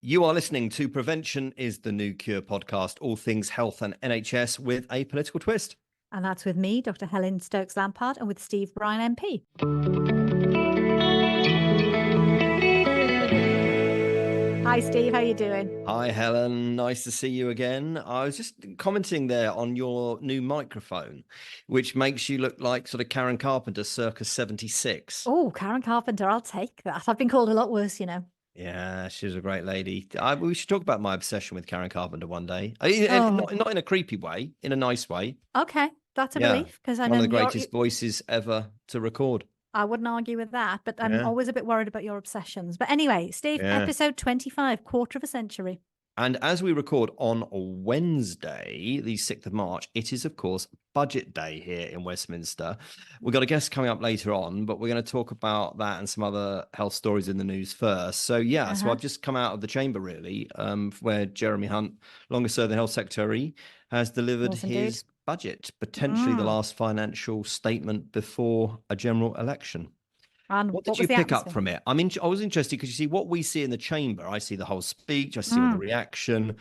You are listening to Prevention is the New Cure podcast, all things health and NHS with a political twist. And that's with me, Dr. Helen Stokes-Lampard, and with Steve Bryan MP. Hi, Steve. How are you doing? Hi, Helen. Nice to see you again. I was just commenting there on your new microphone, which makes you look like sort of Karen Carpenter circa 76. Oh, Karen Carpenter. I'll take that. I've been called a lot worse, you know. Yeah, she was a great lady. We should talk about my obsession with Karen Carpenter one day. Oh. Not in a creepy way, in a nice way. Okay, that's a relief. Because I know one of the greatest voices ever to record. I wouldn't argue with that, but I'm always a bit worried about your obsessions. But anyway, Steve, episode 25, quarter of a century. And as we record on Wednesday, the 6th of March, it is, of course, budget day here in Westminster. We've got a guest coming up later on, but we're going to talk about that and some other health stories in the news first. So, so I've just come out of the chamber, really, where Jeremy Hunt, longest serving Health Secretary, has delivered his budget, potentially the last financial statement before a general election. And what did you pick up from it? I mean, I was interested because you see what we see in the chamber. I see the whole speech. I see all the reaction.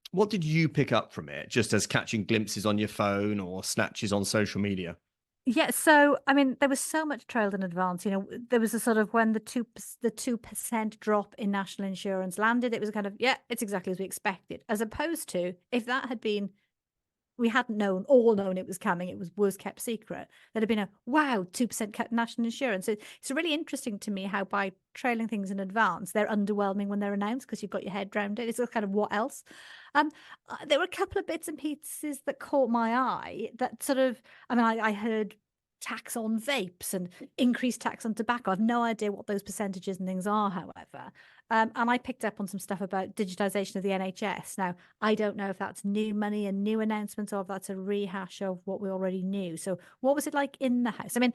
What did you pick up from it, just as catching glimpses on your phone or snatches on social media? Yeah, so I mean, there was so much trailed in advance. You know, there was a sort of when the 2% drop in national insurance landed, it was kind of it's exactly as we expected. As opposed to if that had been, we hadn't all known it was coming, it was kept secret, there'd have been a 2% cut national insurance. So it's really interesting to me how by trailing things in advance, they're underwhelming when they're announced because you've got your head around it. It's kind of what else? There were a couple of bits and pieces that caught my eye that sort of, I mean, I heard tax on vapes and increased tax on tobacco. I've no idea what those percentages and things are, however. And I picked up on some stuff about digitisation of the NHS. Now, I don't know if that's new money and new announcements or if that's a rehash of what we already knew. So what was it like in the House? I mean,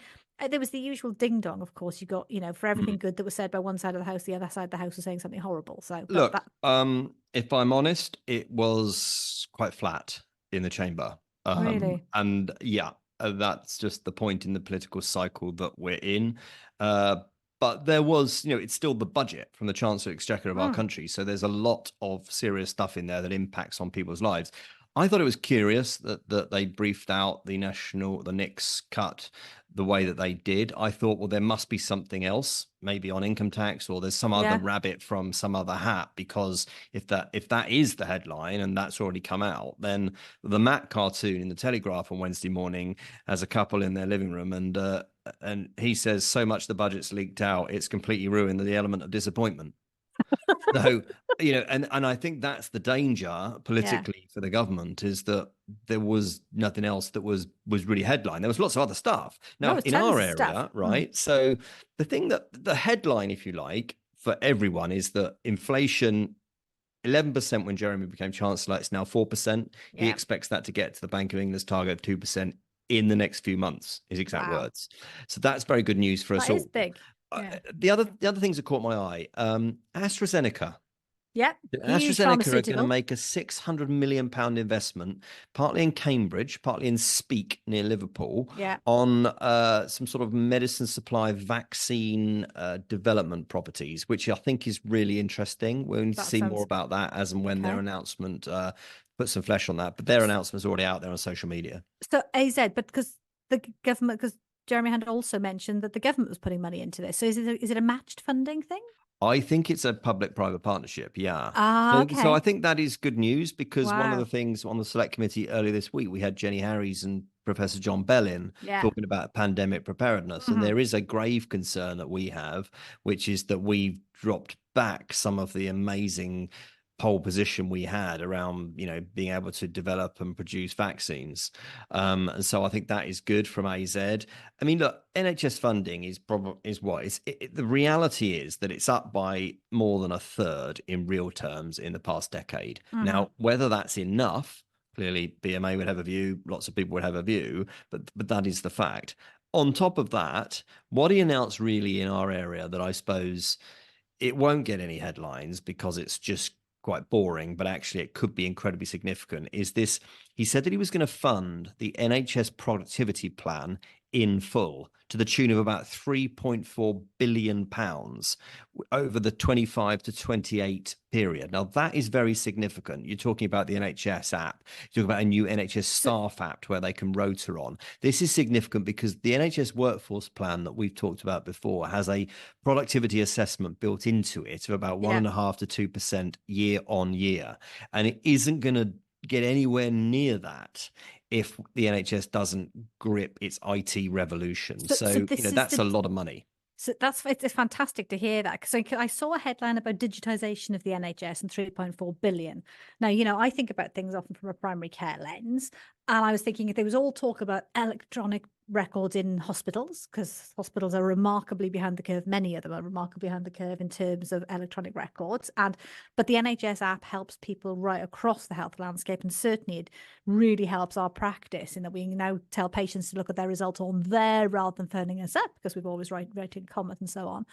there was the usual ding-dong, of course. You got, for everything good that was said by one side of the House, the other side of the House was saying something horrible. So look, if I'm honest, it was quite flat in the chamber. Really? And that's just the point in the political cycle that we're in. But there was, it's still the budget from the Chancellor Exchequer of our country. So there's a lot of serious stuff in there that impacts on people's lives. I thought it was curious that they briefed out the NICS cut the way that they did. I thought, well, there must be something else, maybe on income tax, or there's some other rabbit from some other hat, because if that is the headline and that's already come out, then the Matt cartoon in the Telegraph on Wednesday morning has a couple in their living room and he says, so much the budget's leaked out, it's completely ruined the element of disappointment. So, and I think that's the danger politically for the government, is that there was nothing else that was really headline. There was lots of other stuff. Now, in our area, right? So the thing that the headline, if you like, for everyone is that inflation, 11% when Jeremy became Chancellor, it's now 4%. Yeah. He expects that to get to the Bank of England's target of 2% in the next few months, his exact words. So that's very good news for us all. That is big. Yeah. The other things that caught my eye, AstraZeneca. Yeah, AstraZeneca are going to make a £600 million investment, partly in Cambridge, partly in Speke near Liverpool, on some sort of medicine supply vaccine development properties, which I think is really interesting. We'll need to see more about that as and when their announcement put some flesh on that. But their announcement is already out there on social media. So AZ, but because the government, because Jeremy had also mentioned that the government was putting money into this. So is it a matched funding thing? I think it's a public-private partnership, okay. So I think that is good news, because one of the things on the select committee earlier this week, we had Jenny Harries and Professor John Bell in talking about pandemic preparedness. And there is a grave concern that we have, which is that we've dropped back some of the amazing pole position we had around, being able to develop and produce vaccines. And so I think that is good from AZ. I mean, look, NHS funding is the reality is that it's up by more than a third in real terms in the past decade. Now, whether that's enough, clearly BMA would have a view, lots of people would have a view, but that is the fact. On top of that, what he announced really in our area that I suppose it won't get any headlines because it's just quite boring, but actually it could be incredibly significant, is this. He said that he was going to fund the NHS productivity plan in full to the tune of about £3.4 billion over the 25 to 28 period. Now, that is very significant. You're talking about the NHS app. You're talking about a new NHS So, staff app where they can rotor on. This is significant because the NHS workforce plan that we've talked about before has a productivity assessment built into it of about yeah. 1.5 to 2% year on year. And it isn't going to get anywhere near that if the NHS doesn't grip its IT revolution. So So, this is that's the a lot of money. So it's fantastic to hear that. So I saw a headline about digitization of the NHS and 3.4 billion. Now, I think about things often from a primary care lens. And I was thinking if there was all talk about electronic records in hospitals, because hospitals are remarkably behind the curve. Many of them are remarkably behind the curve in terms of electronic records. But the NHS app helps people right across the health landscape. And certainly it really helps our practice in that we now tell patients to look at their results on there rather than phoning us up because we've always writing comments and so on.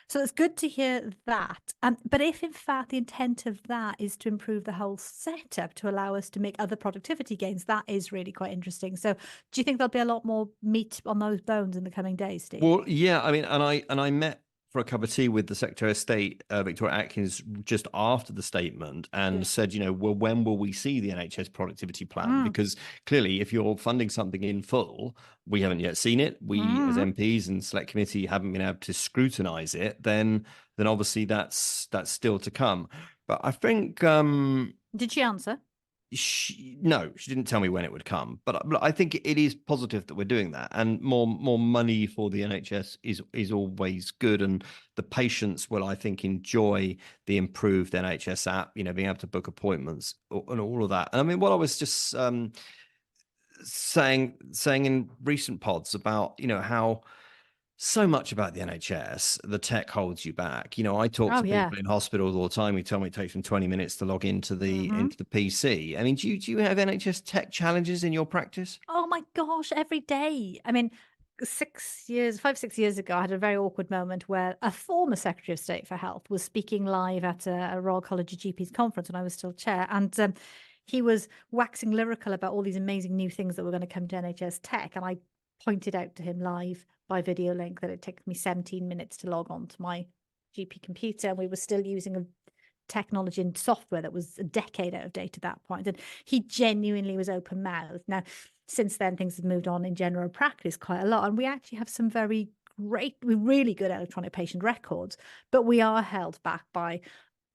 So it's good to hear that. But if in fact the intent of that is to improve the whole setup to allow us to make other productivity gains, that is really quite interesting. So do you think there'll be a lot more meat on those bones in the coming days, Steve? Well, yeah, I mean, and I met for a cup of tea with the Secretary of State, Victoria Atkins, just after the statement and Yeah. said, well, when will we see the NHS productivity plan? Mm. Because clearly, if you're funding something in full, we haven't yet seen it. We, as Mm. MPs and Select Committee, haven't been able to scrutinise it. Then obviously that's still to come. But I think Did she answer? no, she didn't tell me when it would come, but I think it is positive that we're doing that, and more money for the NHS is always good, and the patients will, I think, enjoy the improved NHS app. Being able to book appointments and all of that. And I mean, what I was just saying in recent pods about how so much about the NHS, the tech holds you back. I talk Oh, to yeah. people in hospitals all the time who tell me it takes them 20 minutes to log into the Mm-hmm. PC. I mean, do you have NHS tech challenges in your practice? Oh my gosh, every day. I mean, 5, 6 years ago, I had a very awkward moment where a former Secretary of State for Health was speaking live at a Royal College of GPs conference when I was still chair. And he was waxing lyrical about all these amazing new things that were going to come to NHS tech. And I pointed out to him live by video link that it took me 17 minutes to log on to my GP computer. And we were still using a technology and software that was a decade out of date at that point. And he genuinely was open mouthed. Now, since then, things have moved on in general practice quite a lot. And we actually have some really good electronic patient records, but we are held back by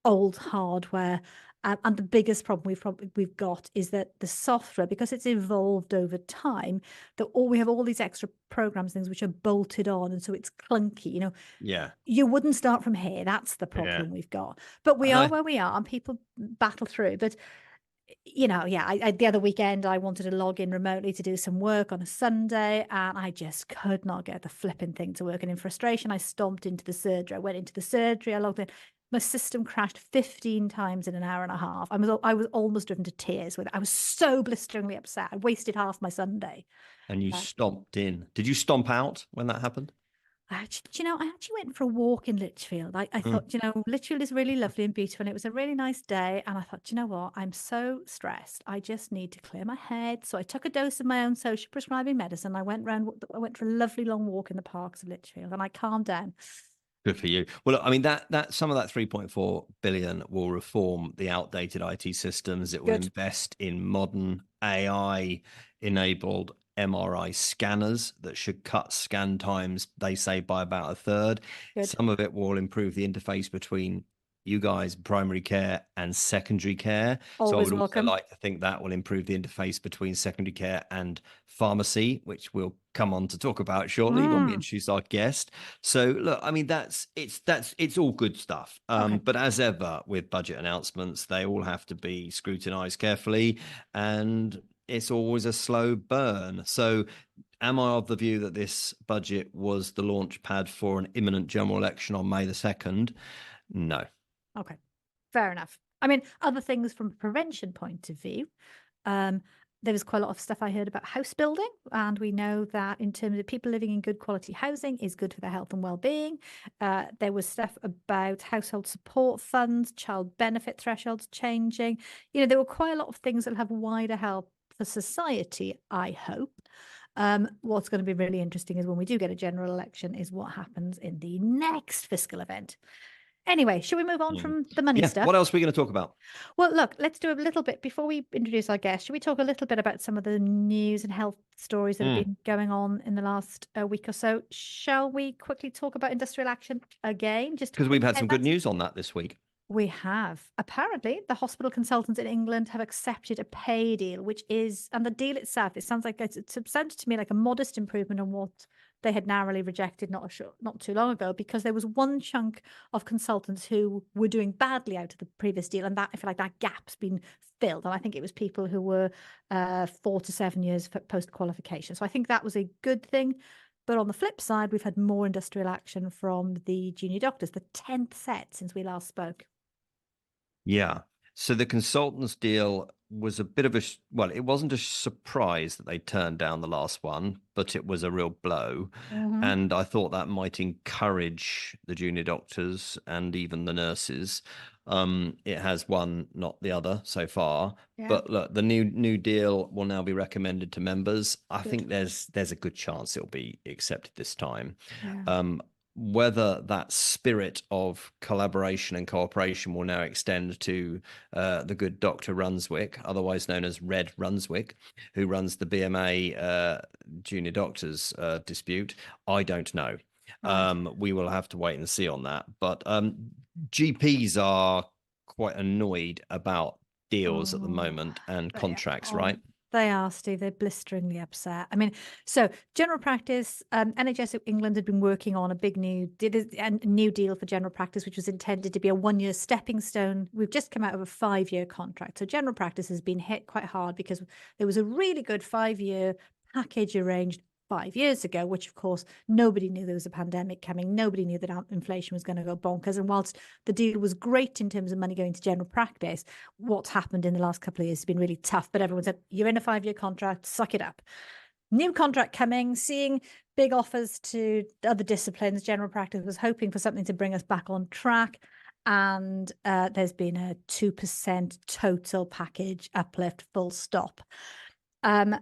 old hardware. And the biggest problem we've got is that the software, because it's evolved over time, that we have all these extra programs, things which are bolted on, and so it's clunky. Yeah, You wouldn't start from here. That's the yeah, problem we've got. But we and are I where we are, and people battle through. But yeah, the other weekend I wanted to log in remotely to do some work on a Sunday, and I just could not get the flipping thing to work. And in frustration, I stomped into the surgery. I went into the surgery. I logged in. My system crashed 15 times in an hour and a half. I was almost driven to tears with it. I was so blisteringly upset. I wasted half my Sunday. and you Uh, stomped in. Did you stomp out when that happened? I actually went for a walk in Lichfield. I Mm. thought, Lichfield is really lovely and beautiful, and it was a really nice day. And I thought, you know what? I'm so stressed. I just need to clear my head. So I took a dose of my own social prescribing medicine. I went for a lovely long walk in the parks of Lichfield, and I calmed down. Good for you. Well, look, I mean that some of that 3.4 billion will reform the outdated IT systems. It will Good, invest in modern AI enabled MRI scanners that should cut scan times, they say, by about a third. good. Some of it will improve the interface between you guys, primary care and secondary care. So I Always would also welcome. like to think that will improve the interface between secondary care and pharmacy, which we'll come on to talk about shortly when we Mm, introduce our guest. So look, I mean it's all good stuff. okay. But as ever with budget announcements, they all have to be scrutinized carefully, and it's always a slow burn. So am I of the view that this budget was the launch pad for an imminent general election on May the 2nd? No. Okay. Fair enough. I mean, other things from a prevention point of view, um, there was quite a lot of stuff I heard about house building, and we know that in terms of people living in good quality housing is good for their health and well-being. There was stuff about household support funds, child benefit thresholds changing. There were quite a lot of things that have wider help for society, I hope. What's going to be really interesting is when we do get a general election is what happens in the next fiscal event. Anyway, shall we move on from the money Yeah. stuff? What else are we going to talk about? Well, look, let's do a little bit before we introduce our guest. Should we talk a little bit about some of the news and health stories that have been going on in the last week or so? Shall we quickly talk about industrial action again? Just Because we've had some good news on that this week. We have. Apparently, the hospital consultants in England have accepted a pay deal, which is, and the deal itself, it sounds like it sounded to me like a modest improvement on what they had narrowly rejected not too long ago, because there was one chunk of consultants who were doing badly out of the previous deal, and that I feel like that gap's been filled. And I think it was people who were 4 to 7 years post qualification. So I think that was a good thing. But on the flip side, we've had more industrial action from the junior doctors, the 10th set since we last spoke. Yeah. So the consultants deal was a bit of a, well, it wasn't a surprise that they turned down the last one, but it was a real blow. And I thought that might encourage the junior doctors and even the nurses. It has one, not the other so far. Yeah. But look, the new deal will now be recommended to members. I Good. think there's a good chance it'll be accepted this time. Yeah. Whether that spirit of collaboration and cooperation will now extend to the good Dr. Runswick, otherwise known as Red Runswick, who runs the BMA junior doctors dispute, I don't know. Right. We will have to wait and see on that. But GPs are quite annoyed about deals at the moment and contracts, right? They are, Steve. They're blisteringly upset. I mean, so general practice, NHS England had been working on a big new deal for general practice, which was intended to be a 1-year stepping stone. We've just come out of a 5-year contract. So general practice has been hit quite hard because there was a really good 5-year package arranged 5 years ago, which of course nobody knew there was a pandemic coming. Nobody knew that inflation was going to go bonkers. And whilst the deal was great in terms of money going to general practice, what's happened in the last couple of years has been really tough. But everyone said, you're in a 5-year contract, suck it up. New contract coming, seeing big offers to other disciplines. General practice was hoping for something to bring us back on track. And there's been a 2% total package uplift, full stop. And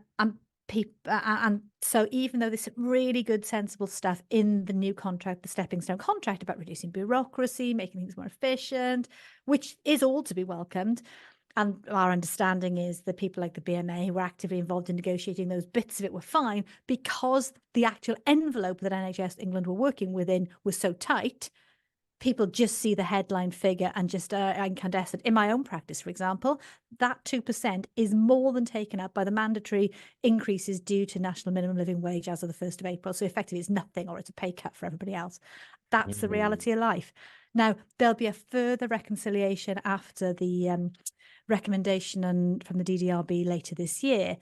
so even though there's really good, sensible stuff in the new contract, the stepping stone contract about reducing bureaucracy, making things more efficient, which is all to be welcomed. And our understanding is that people like the BMA who were actively involved in negotiating those bits of it were fine because the actual envelope that NHS England were working within was so tight. People just see the headline figure and just incandescent. In my own practice, for example, that 2% is more than taken up by the mandatory increases due to national minimum living wage as of the 1st of April. So effectively it's nothing, or it's a pay cut for everybody else. That's the reality of life. Now, there'll be a further reconciliation after the recommendation from the DDRB later this year,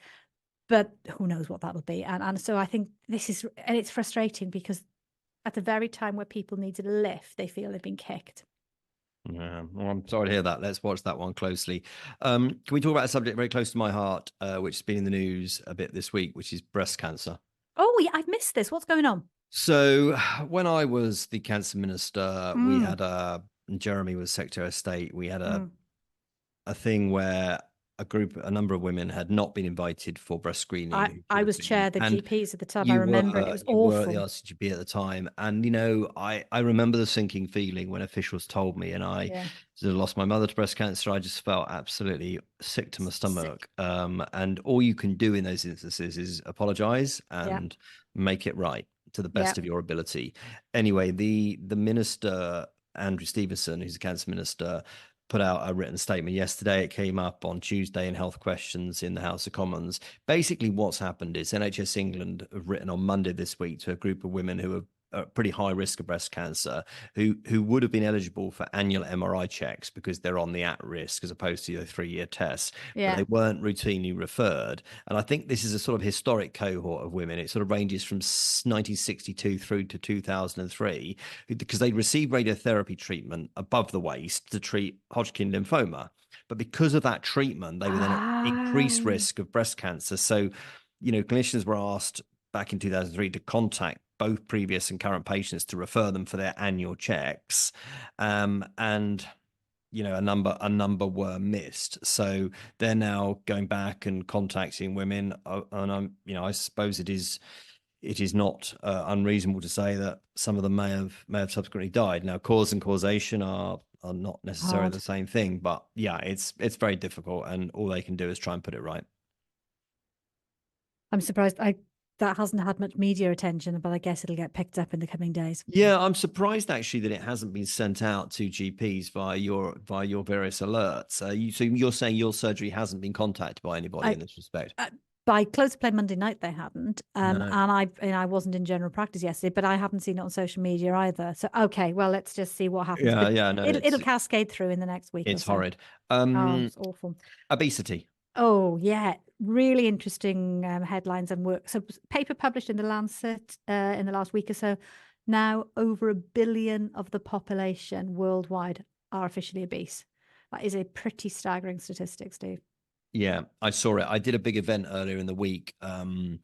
but who knows what that'll be. And so I think and it's frustrating because at the very time where people needed a lift, they feel they've been kicked. Yeah, well, I'm sorry to hear that. Let's watch that one closely. Can we talk about a subject very close to my heart, which has been in the news a bit this week, which is breast cancer? Oh, yeah, I've missed this. What's going on? So when I was the cancer minister, we had Jeremy was Secretary of State. We had a thing where a number of women had not been invited for breast screening. I was chair of the GPs at the time. I remember it was awful. You were the RCGP at the time. And, I remember the sinking feeling when officials told me, and I lost my mother to breast cancer. I just felt absolutely sick to my stomach. And all you can do in those instances is apologize and make it right to the best of your ability. Anyway, the minister, Andrew Stevenson, who's the cancer minister, put out a written statement yesterday. It came up on Tuesday in Health Questions in the House of Commons. Basically, what's happened is NHS England have written on Monday this week to a group of women who are at pretty high risk of breast cancer, who would have been eligible for annual MRI checks because they're on the at risk as opposed to the 3-year tests. But they weren't routinely referred. And I think this is a sort of historic cohort of women. It sort of ranges from 1962 through to 2003, because they received radiotherapy treatment above the waist to treat Hodgkin lymphoma. But because of that treatment, they were then at increased risk of breast cancer. So, clinicians were asked back in 2003 to contact both previous and current patients to refer them for their annual checks. And a number were missed. So they're now going back and contacting women, and I suppose it is not unreasonable to say that some of them may have subsequently died. Now, cause and causation are not necessarily Hard. the same thing, but yeah, it's very difficult, and all they can do is try and put it right. I'm surprised that hasn't had much media attention, but I guess it'll get picked up in the coming days. Yeah, I'm surprised actually that it hasn't been sent out to GPs via your various alerts. So you're saying your surgery hasn't been contacted by anybody in this respect? By close of play Monday night, they hadn't. No. And I wasn't in general practice yesterday, but I haven't seen it on social media either. So okay, well, let's just see what happens. Yeah, no, it'll cascade through in the next week or it's so. horrid. Oh, it's awful. Obesity. Oh yeah, really interesting headlines and work. So paper published in the Lancet in the last week or so. Now over 1 billion of the population worldwide are officially obese. That is a pretty staggering statistic, Steve. Yeah, I saw it. I did a big event earlier in the week on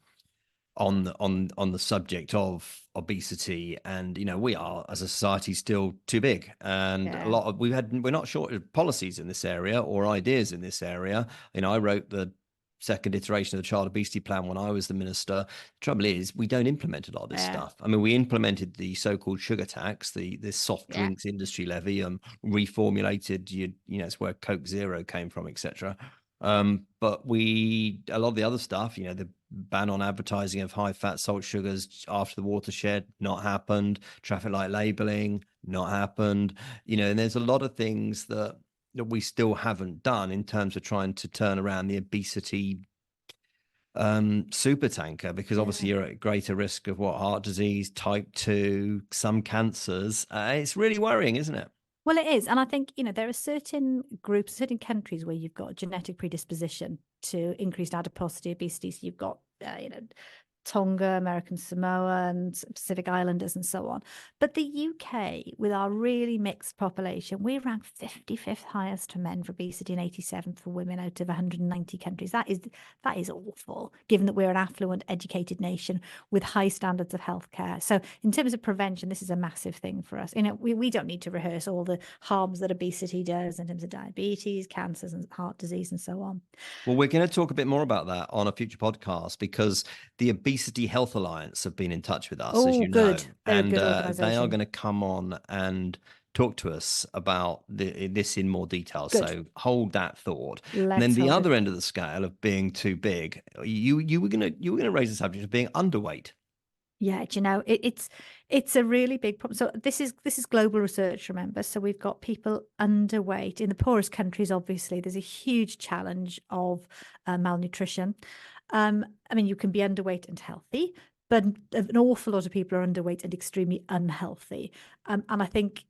the subject of obesity, and we are as a society still too big, and Yeah. we're not short of policies in this area or ideas in this area. I wrote the second iteration of the child obesity plan when I was the minister. The trouble is we don't implement a lot of this stuff. I mean, we implemented the so-called sugar tax, this soft drinks industry levy, reformulated it's where Coke Zero came from, etc. But a lot of the other stuff, the ban on advertising of high fat salt sugars after the watershed, not happened. Traffic light labeling, not happened. And there's a lot of things that we still haven't done in terms of trying to turn around the obesity super tanker, because obviously you're at greater risk of heart disease, type 2, some cancers. It's really worrying, isn't it? Well, it is. And I think, there are certain groups, certain countries where you've got genetic predisposition to increased adiposity, obesity. So you've got, Tonga, American Samoa, and Pacific Islanders, and so on. But the UK, with our really mixed population, we rank 55th highest for men for obesity and 87th for women out of 190 countries. That is awful, given that we're an affluent, educated nation with high standards of healthcare. So in terms of prevention, this is a massive thing for us. We don't need to rehearse all the harms that obesity does in terms of diabetes, cancers, and heart disease, and so on. Well, we're going to talk a bit more about that on a future podcast, because the Obesity Health Alliance have been in touch with us, as you know. They're and a good organisation. they are going to come on and talk to us about this in more detail. Good. So hold that thought. Let's and then the hold other it. end of the scale of being too big, you were going to raise the subject of being underweight. Yeah, it's a really big problem. So this is global research, remember? So we've got people underweight in the poorest countries. Obviously, there's a huge challenge of malnutrition. I mean, you can be underweight and healthy, but an awful lot of people are underweight and extremely unhealthy. And I think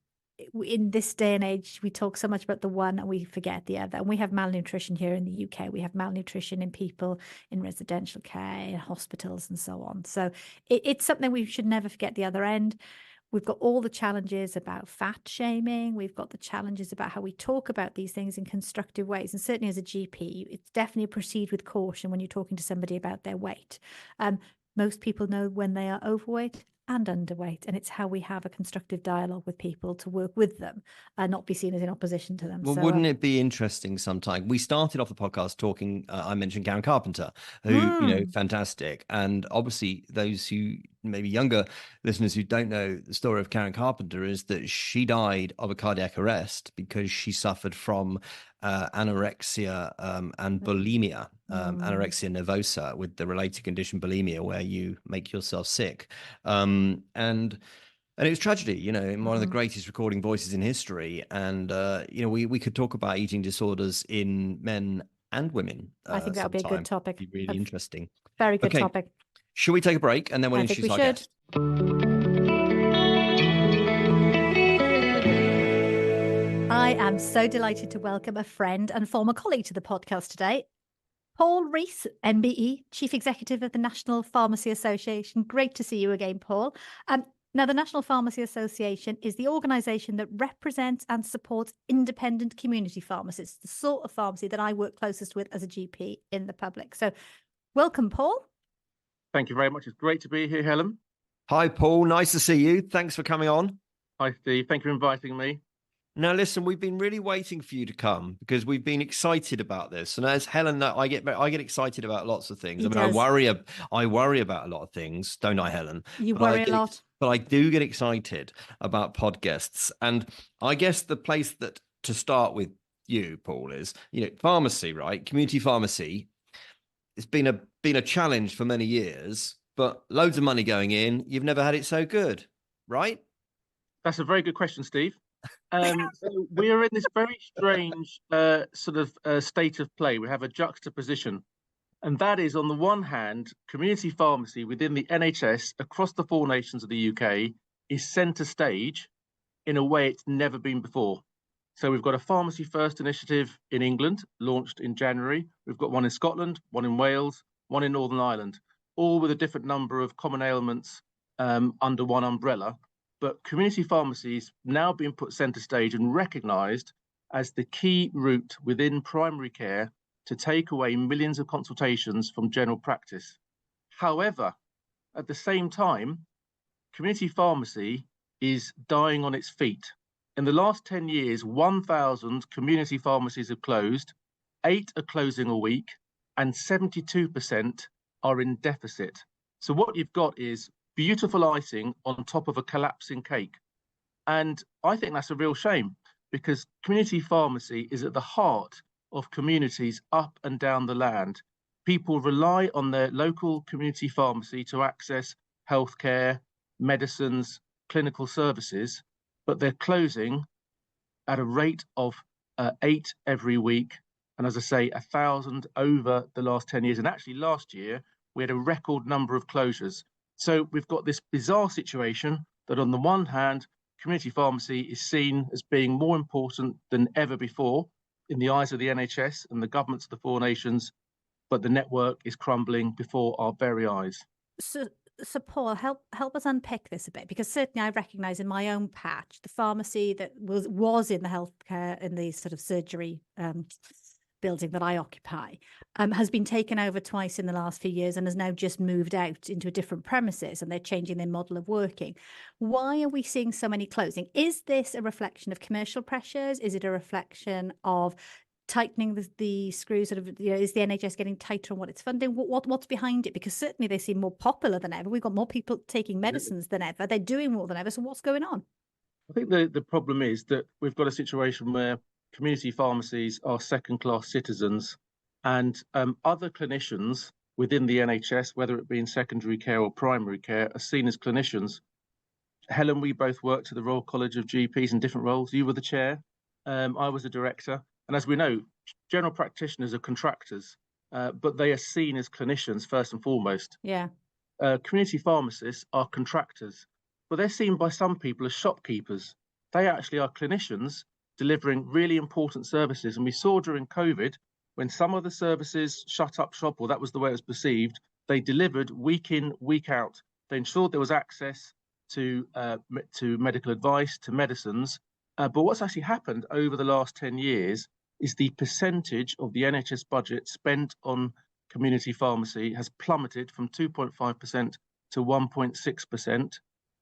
in this day and age, we talk so much about the one and we forget the other. And we have malnutrition here in the UK. We have malnutrition in people in residential care, in hospitals, and so on. So it's something we should never forget the other end. We've got all the challenges about fat shaming. We've got the challenges about how we talk about these things in constructive ways. And certainly as a GP, it's definitely proceed with caution when you're talking to somebody about their weight. Most people know when they are overweight and underweight, and it's how we have a constructive dialogue with people to work with them and not be seen as in opposition to them. Well, so, wouldn't it be interesting sometime? We started off the podcast talking, I mentioned Karen Carpenter, who, fantastic. And obviously those who maybe younger listeners who don't know the story of Karen Carpenter is that she died of a cardiac arrest because she suffered from anorexia and bulimia, anorexia nervosa, with the related condition bulimia, where you make yourself sick. And it was tragedy, in one of the greatest recording voices in history. And, we could talk about eating disorders in men and women. I think that would be a good topic. It'd be really interesting. Very good topic. Should we take a break and then we'll introduce our guest? I am so delighted to welcome a friend and former colleague to the podcast today, Paul Rees MBE, Chief Executive of the National Pharmacy Association. Great to see you again, Paul. Now, the National Pharmacy Association is the organisation that represents and supports independent community pharmacists, the sort of pharmacy that I work closest with as a GP in the public. So welcome, Paul. Thank you very much. It's great to be here, Helen. Hi, Paul. Nice to see you. Thanks for coming on. Hi, Steve. Thank you for inviting me. Now, listen, we've been really waiting for you to come because we've been excited about this. And as Helen, I get excited about lots of things. He I mean, does. I worry about a lot of things, don't I, Helen? You But worry a lot. but I do get excited about podcasts. And I guess the place that to start with you, Paul, is pharmacy, right? Community pharmacy. It's been a challenge for many years, but loads of money going in. You've never had it so good, right? That's a very good question, Steve. So we are in this very strange state of play. We have a juxtaposition, and that is, on the one hand, community pharmacy within the NHS across the 4 nations of the UK is centre stage in a way it's never been before. So we've got a Pharmacy First initiative in England, launched in January. We've got one in Scotland, one in Wales, one in Northern Ireland, all with a different number of common ailments under one umbrella. But community pharmacies now being put centre stage and recognised as the key route within primary care to take away millions of consultations from general practice. However, at the same time, community pharmacy is dying on its feet. In the last 10 years, 1,000 community pharmacies have closed, 8 are closing a week, and 72% are in deficit. So what you've got is beautiful icing on top of a collapsing cake. And I think that's a real shame, because community pharmacy is at the heart of communities up and down the land. People rely on their local community pharmacy to access healthcare, medicines, clinical services, but they're closing at a rate of 8 every week. And as I say, 1,000 over the last 10 years. And actually last year, we had a record number of closures. So we've got this bizarre situation that on the one hand, community pharmacy is seen as being more important than ever before in the eyes of the NHS and the governments of the 4 nations, but the network is crumbling before our very eyes. So Paul, help us unpick this a bit, because certainly I recognise in my own patch the pharmacy that was in the healthcare, in the sort of surgery building that I occupy, has been taken over twice in the last few years and has now just moved out into a different premises, and they're changing their model of working. Why are we seeing so many closing? Is this a reflection of commercial pressures? Is it a reflection of tightening the screws, sort of, is the NHS getting tighter on what it's funding? What's behind it? Because certainly they seem more popular than ever. We've got more people taking medicines than ever. They're doing more than ever. So what's going on? I think the problem is that we've got a situation where community pharmacies are second-class citizens, and other clinicians within the NHS, whether it be in secondary care or primary care, are seen as clinicians. Helen, we both worked at the Royal College of GPs in different roles. You were the chair, I was a director. And as we know, general practitioners are contractors, but they are seen as clinicians first and foremost. Yeah. Community pharmacists are contractors, but they're seen by some people as shopkeepers. They actually are clinicians delivering really important services. And we saw during COVID, when some of the services shut up shop, or that was the way it was perceived, they delivered week in, week out. They ensured there was access to medical advice, to medicines. But what's actually happened over the last 10 years is the percentage of the NHS budget spent on community pharmacy has plummeted from 2.5% to 1.6%.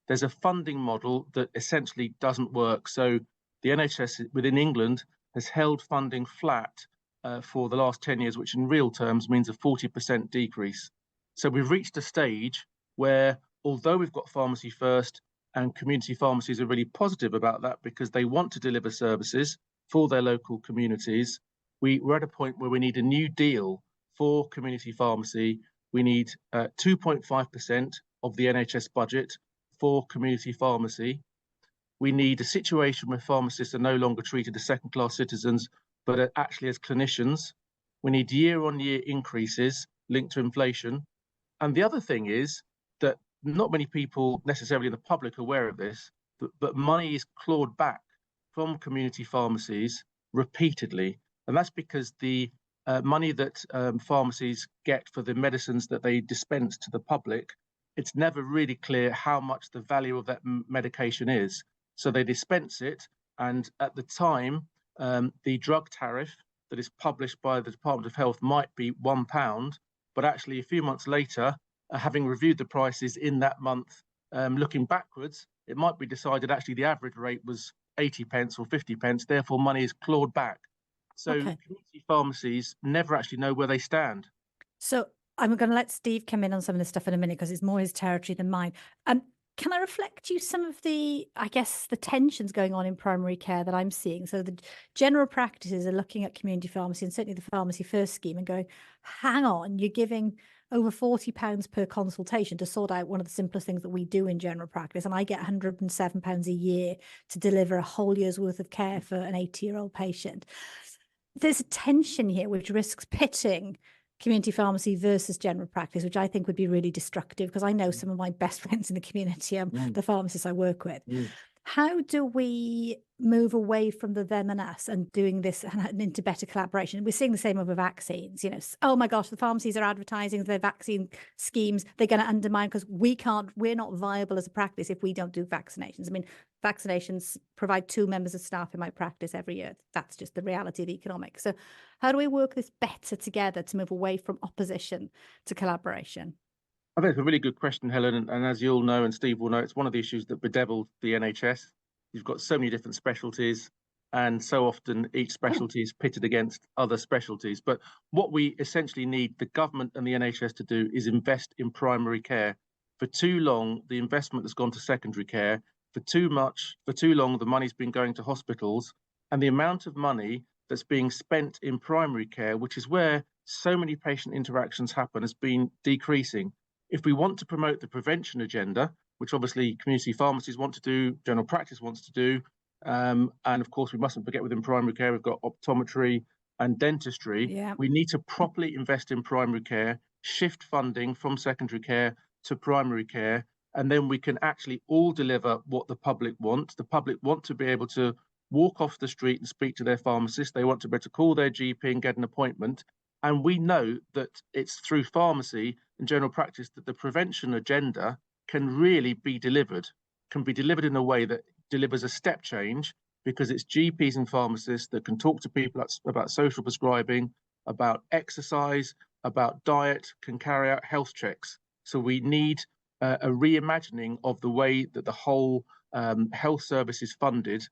There's a funding model that essentially doesn't work. So the NHS within England has held funding flat for the last 10 years, which in real terms means a 40% decrease. So we've reached a stage where, although we've got Pharmacy First, and community pharmacies are really positive about that because they want to deliver services for their local communities, we're at a point where we need a new deal for community pharmacy. We need 2.5% of the NHS budget for community pharmacy. We need a situation where pharmacists are no longer treated as second-class citizens, but actually as clinicians. We need year-on-year increases linked to inflation. And the other thing is that not many people necessarily in the public are aware of this, but money is clawed back from community pharmacies repeatedly. And that's because the money that pharmacies get for the medicines that they dispense to the public, it's never really clear how much the value of that medication is. So they dispense it, and at the time, the drug tariff that is published by the Department of Health might be £1, but actually a few months later, having reviewed the prices in that month, looking backwards, it might be decided actually the average rate was 80 pence or 50 pence, therefore money is clawed back. So Okay. community pharmacies never actually know where they stand. So I'm going to let Steve come in on some of this stuff in a minute because it's more his territory than mine. Can I reflect you some of the, I guess, the tensions going on in primary care that I'm seeing? So the general practices are looking at community pharmacy and certainly the Pharmacy First scheme and going, hang on, you're giving over £40 per consultation to sort out one of the simplest things that we do in general practice. And I get £107 a year to deliver a whole year's worth of care for an 80-year-old patient. There's a tension here which risks pitting community pharmacy versus general practice, which I think would be really destructive because I know some of my best friends in the community, the pharmacists I work with. How do we move away from the them and us and doing this and into better collaboration? We're seeing the same over vaccines. You know, oh my gosh, the pharmacies are advertising their vaccine schemes. They're going to undermine because we're not viable as a practice if we don't do vaccinations. I mean, vaccinations provide 2 members of staff in my practice every year. That's just the reality of the economics. So how do we work this better together to move away from opposition to collaboration? I think it's a really good question, Helen. And as you all know, and Steve will know, it's one of the issues that bedeviled the NHS. You've got so many different specialties, and so often each specialty is pitted against other specialties. But what we essentially need the government and the NHS to do is invest in primary care. For too long, the investment has gone to secondary care. For too long, the money's been going to hospitals. And the amount of money that's being spent in primary care, which is where so many patient interactions happen, has been decreasing. If we want to promote the prevention agenda, which obviously community pharmacies want to do, general practice wants to do, and of course we mustn't forget within primary care we've got optometry and dentistry. Yeah. We need to properly invest in primary care, shift funding from secondary care to primary care, and then we can actually all deliver what the public want. The public want to be able to walk off the street and speak to their pharmacist. They want to be able to call their GP and get an appointment. And we know that it's through pharmacy and general practice that the prevention agenda can really be delivered, in a way that delivers a step change, because it's GPs and pharmacists that can talk to people about social prescribing, about exercise, about diet, can carry out health checks. So we need a reimagining of the way that the whole health service is funded.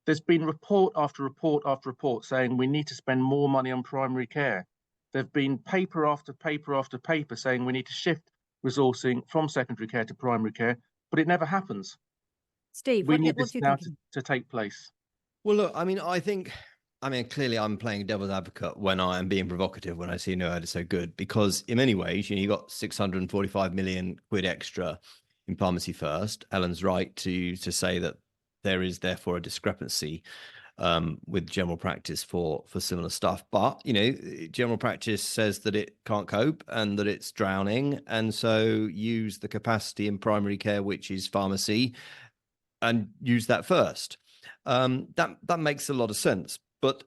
There's been report after report after report saying we need to spend more money on primary care. There've been paper after paper after paper saying we need to shift resourcing from secondary care to primary care, but it never happens. Steve, We need what this do you now think? to take place. Well, look, I mean, clearly I'm playing devil's advocate when I am being provocative when I see no ad is so good, because in many ways, you got 645 million quid extra in Pharmacy First. Helen's right to say that there is therefore a discrepancy with general practice for similar stuff. But, general practice says that it can't cope and that it's drowning. And so use the capacity in primary care, which is pharmacy, and use that first. That makes a lot of sense. But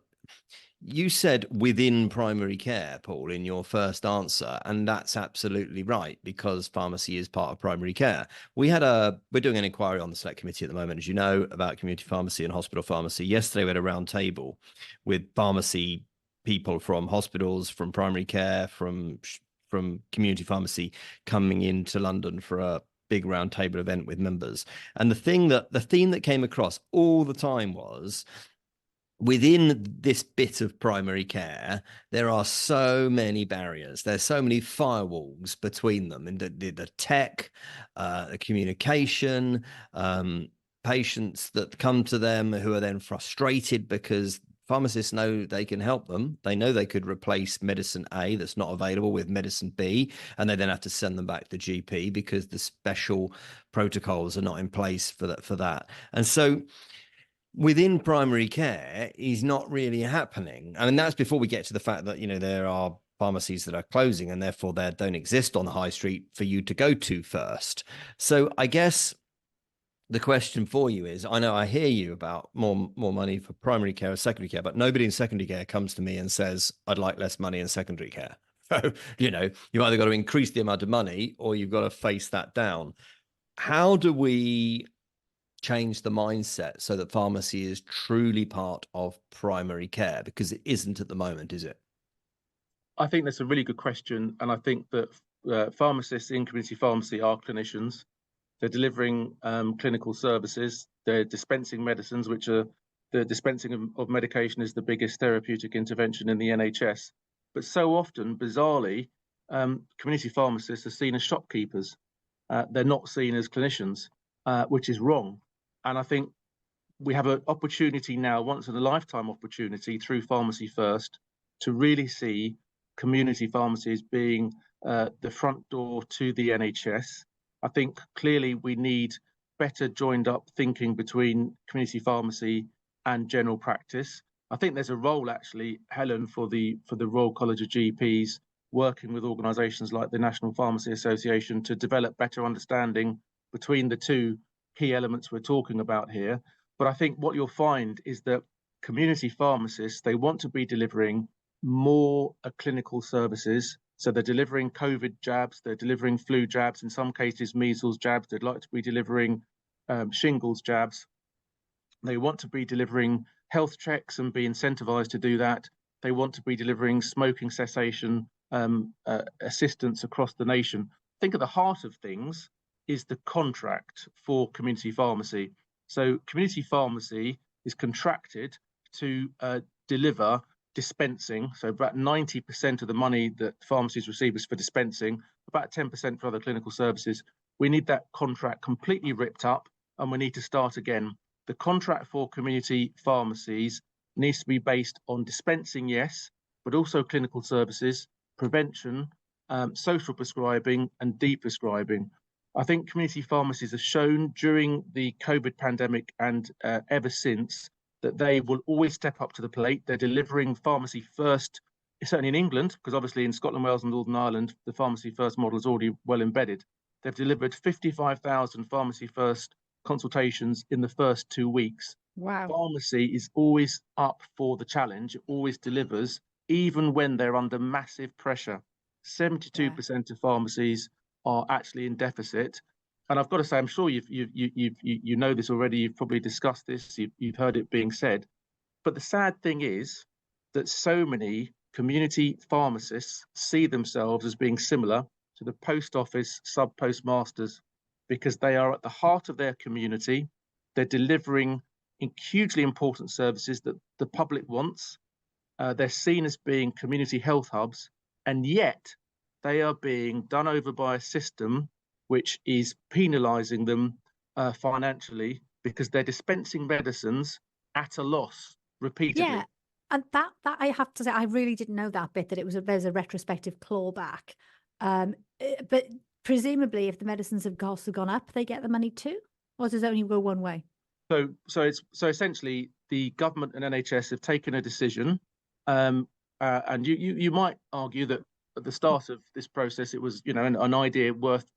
you said within primary care, Paul, in your first answer, and that's absolutely right, because pharmacy is part of primary care. We're doing an inquiry on the select committee at the moment, as you know, about community pharmacy and hospital pharmacy. Yesterday we had a round table with pharmacy people from hospitals, from primary care, from community pharmacy coming into London for a big round table event with members. And the theme that came across all the time was, within this bit of primary care, there are so many barriers. There's so many firewalls between them, and the tech, the communication, patients that come to them who are then frustrated because pharmacists know they can help them. They know they could replace medicine A that's not available with medicine B, and they then have to send them back to GP because the special protocols are not in place for that. And so within primary care is not really happening. I mean, that's before we get to the fact that, there are pharmacies that are closing and therefore they don't exist on the high street for you to go to first. So I guess the question for you is, I know I hear you about more money for primary care or secondary care, but nobody in secondary care comes to me and says, I'd like less money in secondary care. So, you've either got to increase the amount of money or you've got to face that down. How do we change the mindset so that pharmacy is truly part of primary care? Because it isn't at the moment, is it? I think that's a really good question. And I think that pharmacists in community pharmacy are clinicians. they're delivering clinical services, they're dispensing medicines, which are the dispensing of medication is the biggest therapeutic intervention in the NHS. But so often, bizarrely, community pharmacists are seen as shopkeepers. They're not seen as clinicians, which is wrong. And I think we have an opportunity now, once in a lifetime opportunity through Pharmacy First, to really see community pharmacies being the front door to the NHS. I think clearly we need better joined up thinking between community pharmacy and general practice. I think there's a role actually, Helen, for the Royal College of GPs working with organisations like the National Pharmacy Association to develop better understanding between the two key elements we're talking about here. But I think what you'll find is that community pharmacists, they want to be delivering more clinical services. So they're delivering COVID jabs, they're delivering flu jabs, in some cases measles jabs, they'd like to be delivering shingles jabs. They want to be delivering health checks and be incentivized to do that. They want to be delivering smoking cessation assistance across the nation. I think at the heart of things is the contract for community pharmacy. So community pharmacy is contracted to deliver dispensing. So about 90% of the money that pharmacies receive is for dispensing, about 10% for other clinical services. We need that contract completely ripped up and we need to start again. The contract for community pharmacies needs to be based on dispensing, yes, but also clinical services, prevention, social prescribing and de-prescribing. I think community pharmacies have shown during the COVID pandemic and ever since that they will always step up to the plate. They're delivering pharmacy first, certainly in England, because obviously in Scotland, Wales and Northern Ireland, the pharmacy first model is already well embedded. They've delivered 55,000 pharmacy first consultations in the first 2 weeks. Wow. Pharmacy is always up for the challenge. It always delivers, even when they're under massive pressure. 72% of pharmacies are actually in deficit. And I've got to say, I'm sure you know this already. You've probably discussed this. You've heard it being said. But the sad thing is that so many community pharmacists see themselves as being similar to the post office sub-postmasters because they are at the heart of their community. They're delivering hugely important services that the public wants. They're seen as being community health hubs, and yet they are being done over by a system which is penalising them financially because they're dispensing medicines at a loss repeatedly. Yeah, and that I have to say, I really didn't know that bit, that there's a retrospective clawback. But presumably, if the medicines have costs have gone up, they get the money too, or does it only go one way? So essentially, the government and NHS have taken a decision, and you might argue that at the start of this process, it was an idea worth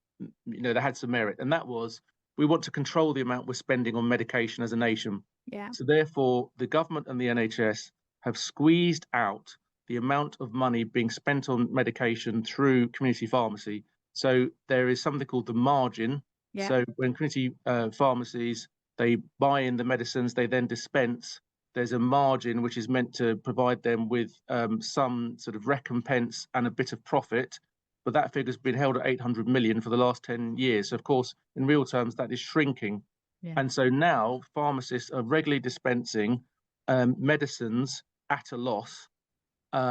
that had some merit, and that was we want to control the amount we're spending on medication as a nation. Yeah. So therefore, the government and the NHS have squeezed out the amount of money being spent on medication through community pharmacy. So there is something called the margin. Yeah. So when community pharmacies, they buy in the medicines, they then dispense, there's a margin which is meant to provide them with some sort of recompense and a bit of profit. But that figure's been held at 800 million for the last 10 years. So of course, in real terms, that is shrinking. Yeah. And so now pharmacists are regularly dispensing medicines at a loss,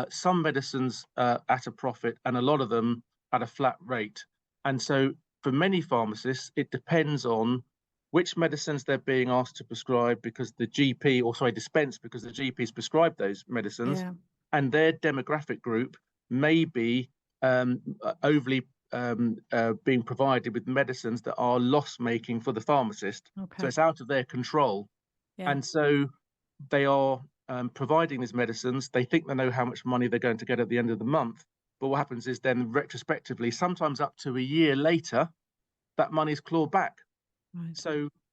some medicines at a profit, and a lot of them at a flat rate. And so for many pharmacists, it depends on which medicines they're being asked to prescribe because the GP, dispense because the GP's prescribed those medicines, and their demographic group may be overly being provided with medicines that are loss-making for the pharmacist. Okay. So it's out of their control. Yeah. And so they are providing these medicines. They think they know how much money they're going to get at the end of the month. But what happens is then retrospectively, sometimes up to a year later, that money is clawed back. Right.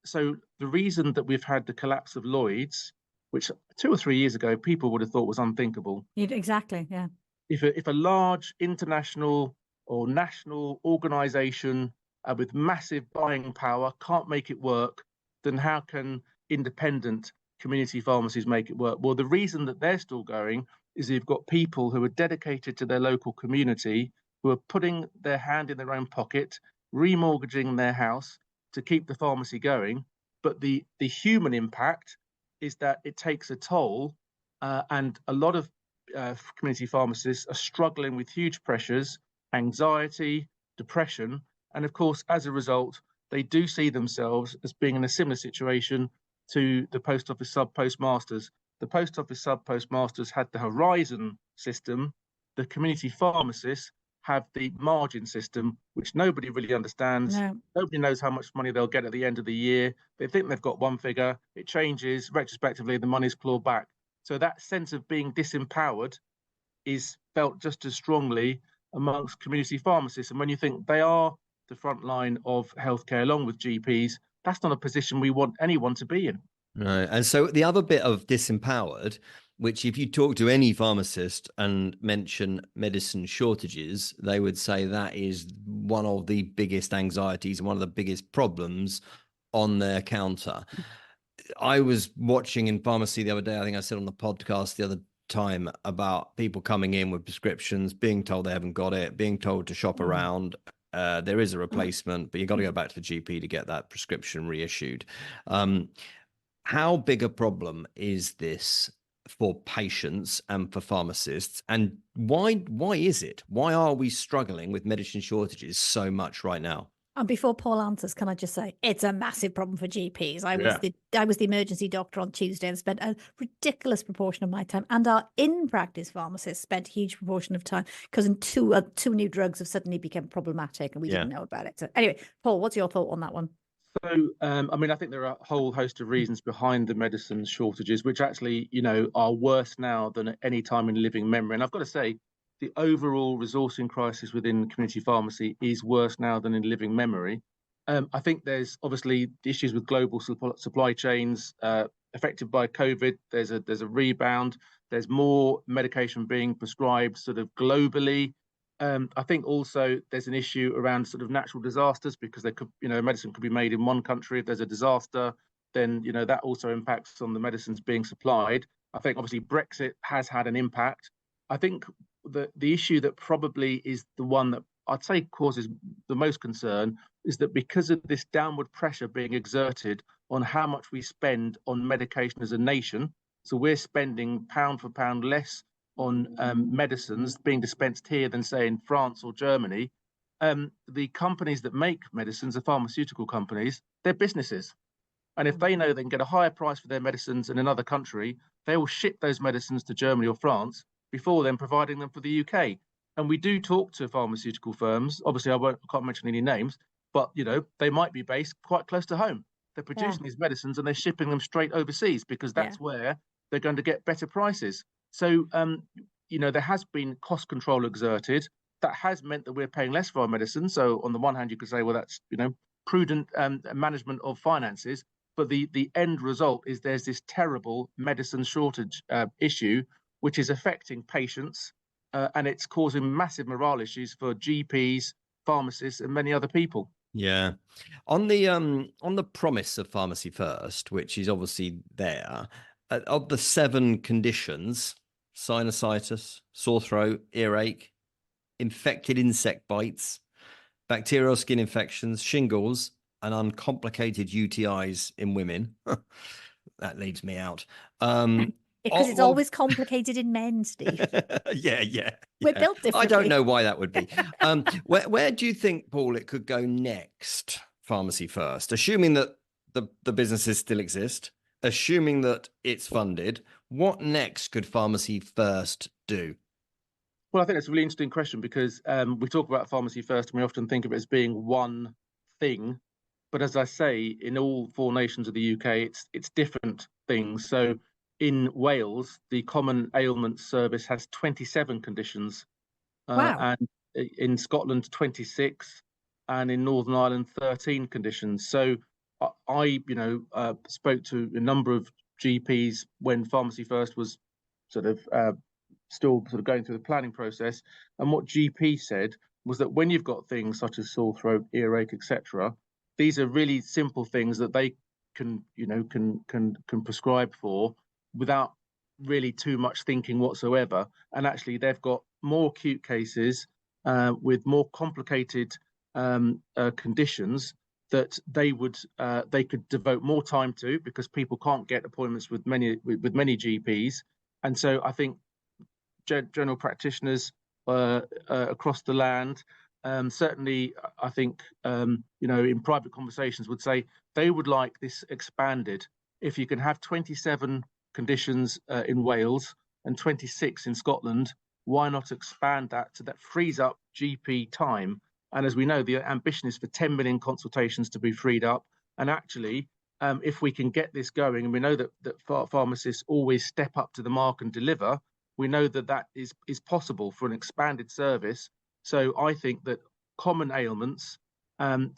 So the reason that we've had the collapse of Lloyd's, which 2 or 3 years ago people would have thought was unthinkable. Exactly, yeah. If a large international or national organisation with massive buying power can't make it work, then how can independent community pharmacies make it work? Well, the reason that they're still going is you've got people who are dedicated to their local community, who are putting their hand in their own pocket, remortgaging their house to keep the pharmacy going. But the human impact is that it takes a toll, and a lot of community pharmacists are struggling with huge pressures, anxiety, depression, and of course, as a result, they do see themselves as being in a similar situation to the post office sub postmasters. The post office sub postmasters had the Horizon system. The community pharmacists have the margin system, which nobody really understands. No. Nobody knows how much money they'll get at the end of the year. They think they've got one figure, it changes, retrospectively, the money's clawed back. So that sense of being disempowered is felt just as strongly amongst community pharmacists. And when you think they are the front line of healthcare along with GPs, that's not a position we want anyone to be in. Right. And so the other bit of disempowered, which if you talk to any pharmacist and mention medicine shortages, they would say that is one of the biggest anxieties and one of the biggest problems on their counter. I was watching in pharmacy the other day, I think I said on the podcast the other time, about people coming in with prescriptions, being told they haven't got it, being told to shop around. There is a replacement, but you've got to go back to the GP to get that prescription reissued. How big a problem is this for patients and for pharmacists? And why is it? Why are we struggling with medicine shortages so much right now? And before Paul answers, can I just say it's a massive problem for GPs. I was the emergency doctor on Tuesday and spent a ridiculous proportion of my time, and our in-practice pharmacists spent a huge proportion of time because two new drugs have suddenly become problematic and we didn't know about it. So anyway, Paul, what's your thought on that one? So, I mean, I think there are a whole host of reasons behind the medicine shortages, which actually, are worse now than at any time in living memory. And I've got to say, the overall resourcing crisis within community pharmacy is worse now than in living memory. I think there's obviously issues with global supply chains affected by COVID. There's a rebound. There's more medication being prescribed sort of globally. I think also there's an issue around sort of natural disasters, because there could, medicine could be made in one country. If there's a disaster, then, that also impacts on the medicines being supplied. I think obviously Brexit has had an impact. I think the issue that probably is the one that I'd say causes the most concern is that because of this downward pressure being exerted on how much we spend on medication as a nation, so we're spending pound for pound less on medicines being dispensed here than, say, in France or Germany. The companies that make medicines, the pharmaceutical companies, they're businesses. And if they know they can get a higher price for their medicines in another country, they will ship those medicines to Germany or France before then providing them for the UK. And we do talk to pharmaceutical firms. Obviously, I can't mention any names, but, they might be based quite close to home. They're producing these medicines and they're shipping them straight overseas because that's where they're going to get better prices. So, there has been cost control exerted. That has meant that we're paying less for our medicine. So on the one hand, you could say, well, that's, prudent management of finances. But the end result is there's this terrible medicine shortage issue, which is affecting patients, and it's causing massive morale issues for GPs, pharmacists, and many other people. Yeah. On the promise of Pharmacy First, which is obviously there, of the 7 conditions, sinusitis, sore throat, earache, infected insect bites, bacterial skin infections, shingles, and uncomplicated UTIs in women. That leaves me out. Because it's always complicated in men, Steve. Yeah. We're built differently. I don't know why that would be. Where do you think, Paul, it could go next, Pharmacy First? Assuming that the businesses still exist, assuming that it's funded, what next could Pharmacy First do? Well, I think that's a really interesting question, because we talk about Pharmacy First and we often think of it as being one thing. But as I say, in all 4 nations of the UK, it's different things. So in Wales, the Common Ailments Service has 27 conditions. Wow. And in Scotland, 26. And in Northern Ireland, 13 conditions. So I spoke to a number of GPs when Pharmacy First was still going through the planning process. And what GP said was that when you've got things such as sore throat, earache, etc., these are really simple things that they can prescribe for without really too much thinking whatsoever. And actually, they've got more acute cases with more complicated conditions. that they could devote more time to, because people can't get appointments with many GPs. And so I think general practitioners across the land, certainly I think in private conversations, would say they would like this expanded. If you can have 27 conditions in Wales and 26 in Scotland, why not expand that so that frees up GP time? And as we know, the ambition is for 10 million consultations to be freed up. And actually, if we can get this going, and we know that pharmacists always step up to the mark and deliver, we know that is possible for an expanded service. So I think that common ailments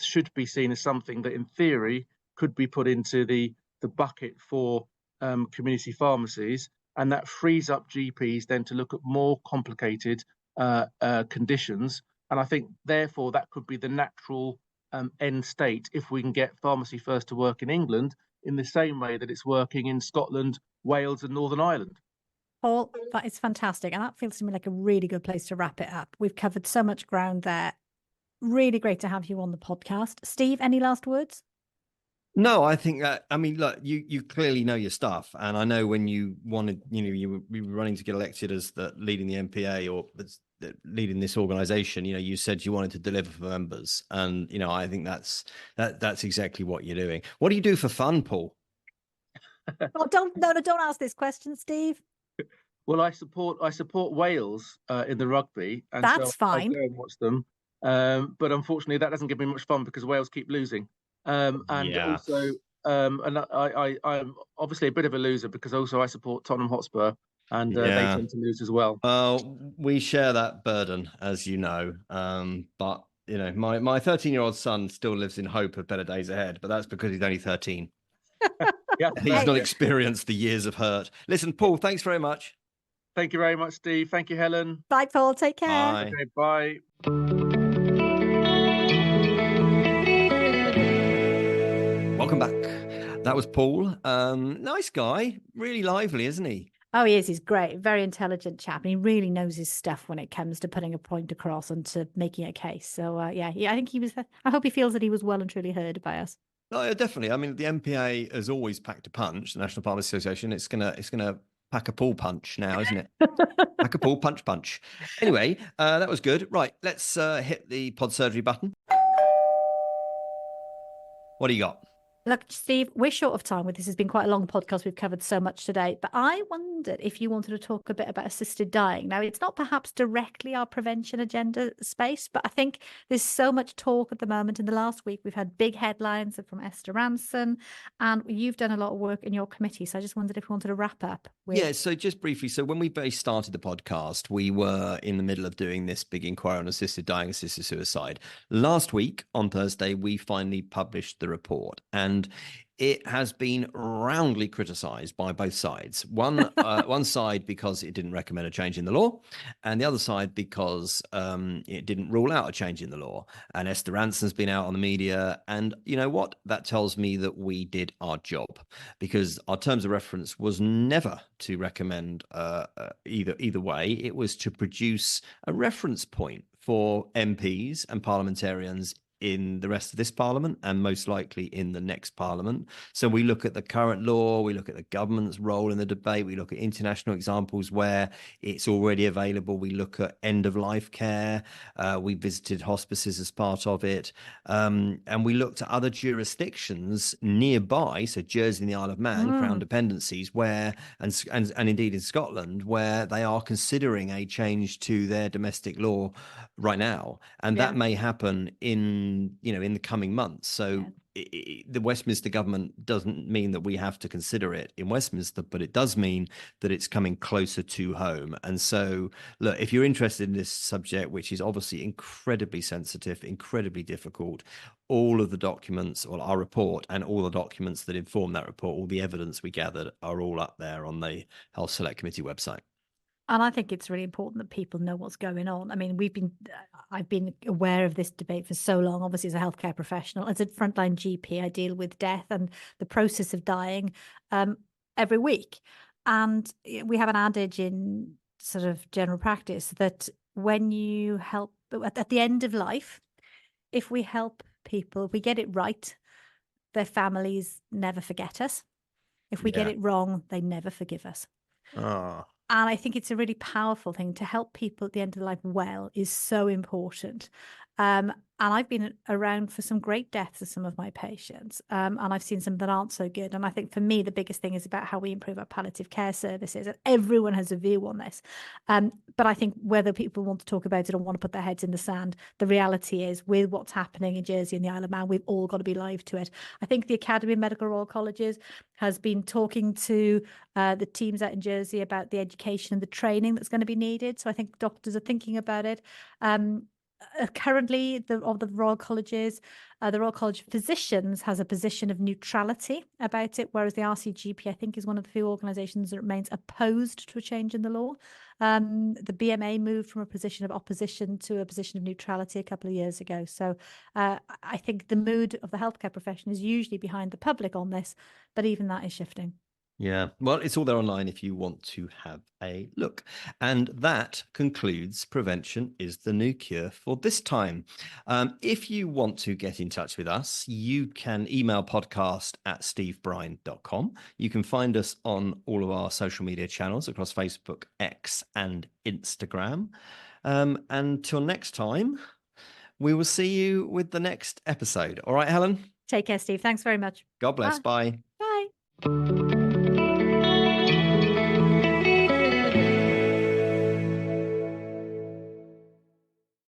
should be seen as something that, in theory, could be put into the bucket for community pharmacies, and that frees up GPs then to look at more complicated conditions. And I think, therefore, that could be the natural end state if we can get Pharmacy First to work in England in the same way that it's working in Scotland, Wales, and Northern Ireland. Paul, that is fantastic. And that feels to me like a really good place to wrap it up. We've covered so much ground there. Really great to have you on the podcast. Steve, any last words? No, I think that, I mean, look, you clearly know your stuff. And I know when you wanted, you were running to get elected as leading the MPA or leading this organization, you said you wanted to deliver for members. And, I think that's exactly what you're doing. What do you do for fun, Paul? Oh, don't ask this question, Steve. Well, I support Wales in the rugby, and that's so fine. I go and watch them. But unfortunately, that doesn't give me much fun because Wales keep losing. And also, and I'm obviously a bit of a loser because also I support Tottenham Hotspur, and they tend to lose as well. We share that burden, as you know. But my 13-year-old son still lives in hope of better days ahead. But that's because he's only 13. Yeah, he's not experienced the years of hurt. Listen, Paul, thanks very much. Thank you very much, Steve. Thank you, Helen. Bye, Paul. Take care. Bye. Okay, bye. Welcome back. That was Paul. Nice guy. Really lively, isn't he? Oh, he is. He's great. Very intelligent chap. And he really knows his stuff when it comes to putting a point across and to making a case. So, I think I hope he feels that he was well and truly heard by us. Oh, yeah, definitely. I mean, the MPA has always packed a punch, the National Pharmacy Association. It's gonna pack a Paul punch now, isn't it? Pack a Paul punch. Anyway, that was good. Right, let's hit the pod surgery button. What do you got? Look, Steve, we're short of time with this. Has been quite a long podcast. We've covered so much today. But I wondered if you wanted to talk a bit about assisted dying. Now, it's not perhaps directly our prevention agenda space, but I think there's so much talk at the moment. In the last week, we've had big headlines from Esther Ranson, and you've done a lot of work in your committee. So I just wondered if you wanted to wrap up with... Yeah, so just briefly. So when we started the podcast, we were in the middle of doing this big inquiry on assisted dying, assisted suicide. Last week, on Thursday, we finally published the report. And it has been roundly criticised by both sides. One side because it didn't recommend a change in the law, and the other side because it didn't rule out a change in the law. And Esther Ranson's been out on the media, and you know what? That tells me that we did our job, because our terms of reference was never to recommend either way. It was to produce a reference point for MPs and parliamentarians in the rest of this parliament and most likely in the next parliament. So we look at the current law, we look at the government's role in the debate, we look at international examples where it's already available, we look at end-of-life care, we visited hospices as part of it, and we looked at other jurisdictions nearby, so Jersey and the Isle of Man, Crown dependencies, where, and indeed in Scotland, where they are considering a change to their domestic law right now, and that may happen in the coming months. So the Westminster government doesn't mean that we have to consider it in Westminster, but it does mean that it's coming closer to home. And so, look, if you're interested in this subject, which is obviously incredibly sensitive, incredibly difficult, all of the documents, or our report and all the documents that inform that report, all the evidence we gathered, are all up there on the Health Select Committee website. And I think it's really important that people know what's going on. I mean, I've been aware of this debate for so long, obviously as a healthcare professional. As a frontline GP, I deal with death and the process of dying every week. And we have an adage in sort of general practice that when you help at the end of life, if we help people, if we get it right, their families never forget us. If we get Yeah. it wrong, they never forgive us. Ah. And I think it's a really powerful thing to help people at the end of life well is so important. And I've been around for some great deaths of some of my patients, and I've seen some that aren't so good. And I think for me, the biggest thing is about how we improve our palliative care services. And everyone has a view on this. But I think whether people want to talk about it or want to put their heads in the sand, the reality is with what's happening in Jersey and the Isle of Man, we've all got to be live to it. I think the Academy of Medical Royal Colleges has been talking to the teams out in Jersey about the education and the training that's going to be needed. So I think doctors are thinking about it. Currently, the Royal Colleges, the Royal College of Physicians has a position of neutrality about it, whereas the RCGP, I think, is one of the few organisations that remains opposed to a change in the law. The BMA moved from a position of opposition to a position of neutrality a couple of years ago. So I think the mood of the healthcare profession is usually behind the public on this, but even that is shifting. Yeah, well, it's all there online if you want to have a look. And that concludes Prevention is the New Cure for this time. If you want to get in touch with us, you can email podcast@stevebrine.com. You can find us on all of our social media channels across Facebook, X, and Instagram. And till next time, we will see you with the next episode. All right, Helen? Take care, Steve. Thanks very much. God bless. Bye. Bye.